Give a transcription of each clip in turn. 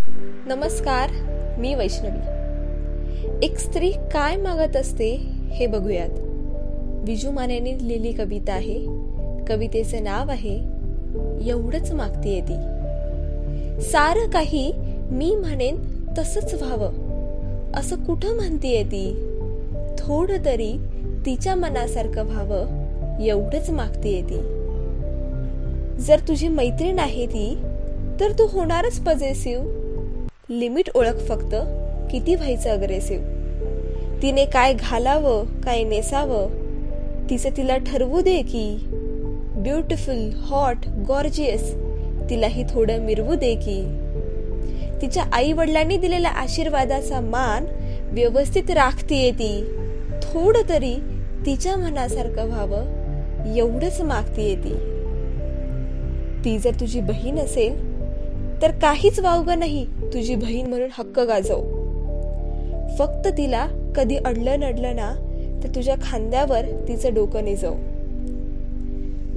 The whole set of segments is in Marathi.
नमस्कार, मी वैष्णवी. एक स्त्री काय मागत असते हे बघूयात. विजू मानेने लिहिलेली कविता आहे. कवितेचे नाव आहे एवढंच मागतीये ती. सारं काही मी म्हणेन तसंच व्हावं असं कुठं म्हणतीये ती. थोडं तरी तिच्या मनासारखं व्हावं एवढंच मागतीये ती. जर तुझी मैत्रीण आहे ती तर तू होणारच पॉझिटिव्ह. लिमिट ओळख फक्त, किती व्हायचं अग्रेसिव्ह. तिने काय घालावं काय नेसावं तिचं तिला ठरवू दे की. ब्युटिफुल, हॉट, गॉर्जियस तिलाही थोडं मिरवू दे की. तिच्या आई वडिलांनी दिलेल्या आशीर्वादाचा मान व्यवस्थित राखतीये ती. थोडं तरी तिच्या मनासारखं व्हावं एवढंच मागतीये ती. ती जर तुझी बहीण असेल तर काहीच वावगं नाही तुझी बहीण म्हणून हक्क गाजव. फक्त तिला कधी अडलं नडलं ना तर तुझ्या खांद्यावर तिचं डोकं निजव.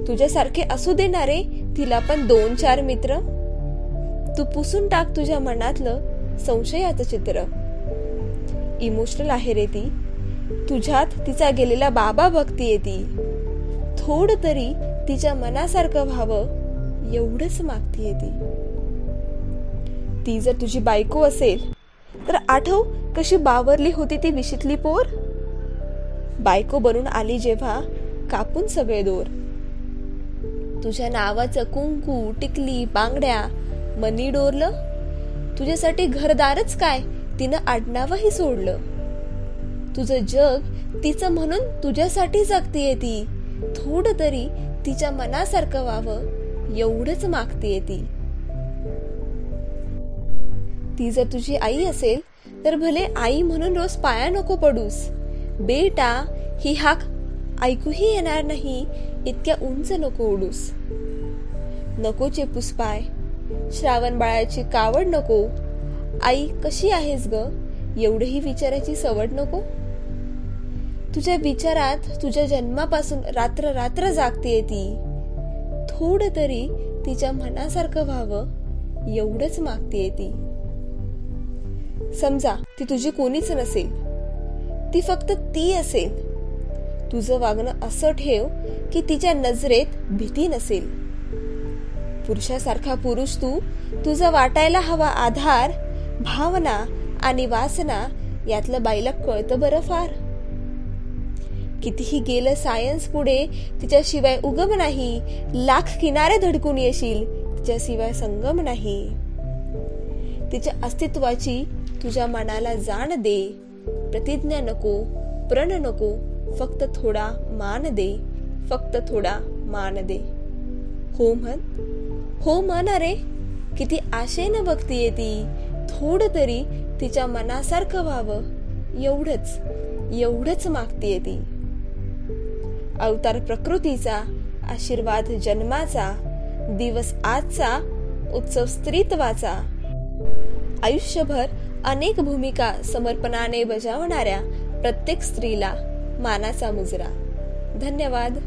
तुझ्यासारखे असू देणारे तिला पण 2-4 मित्र. तू पुसून टाक तुझ्या मनातलं संशयाचं चित्र. इमोशनल आहे रे ती, तुझ्यात तिचा गेलेला बाबा बघतीये ती. थोडं तरी तिच्या मनासारखं व्हावं एवढंच मागतीये ती. ती जर तुझी बायको असेल तर आठव कशी बावरली होती ती विशीतली पोर. बायको बनून आली जेव्हा कापून सगळे दोर. तुझ्या नावाचं कुंकू, टिकली, बांगड्या, मनी डोरलं. तुझ्यासाठी घरदारच काय तिनं आडनावही सोडलं. तुझं जग तिचं म्हणून तुझ्यासाठी जगतीये ती. थोडं तरी तिच्या मनासारखं व्हावं एवढंच मागतीये ती. ती जर तुझी आई असेल तर भले आई म्हणून रोज पाया नको पडूस. बेटा ही हाक ऐकूही येणार नाही इतक्या उंच नको उडूस. नको चेपूस पाय, श्रावण बाळाची कावड नको. आई कशी आहेस ग एवढंही विचारायची सवड नको. तुझ्या विचारात तुझ्या जन्मापासून रात्र रात्र जागतीये ती. थोडं तरी तिच्या मनासारखं व्हावं एवढंच मागतीये ती. समजा ती तुझी कोणीच नसेल, ती फक्त ती असेल. तुझं वागणं असं ठेव की तिच्या नजरेत भीती नसेल. पुरुषासारखा पुरुष तू, तुझा वाटायला हवा आधार. भावना आणि वासना यातलं बाईला कळतं बरं फार. कितीही गेलं सायन्स पुढे तिच्याशिवाय उगम नाही. लाख किनारे धडकून येशील तिच्याशिवाय संगम नाही. तिच्या अस्तित्वाची तुझ्या मनाला जाण दे. प्रतिज्ञा नको, प्रण नको, फक्त थोडा मान दे. फक्त थोडा मान दे. हो म्हण, हो म्हण. अरे किती आशेनं बघतीये ती. थोडं तरी तिच्या मनासारखं व्हावं एवढंच मागतीये ती. अवतार प्रकृतीचा, आशीर्वाद जन्माचा, दिवस आजचा, उत्सव स्त्रीत्वाचा. आयुष्यभर अनेक भूमिका समर्पणाने बजावणाऱ्या प्रत्येक स्त्रीला मानाचा मुजरा. धन्यवाद.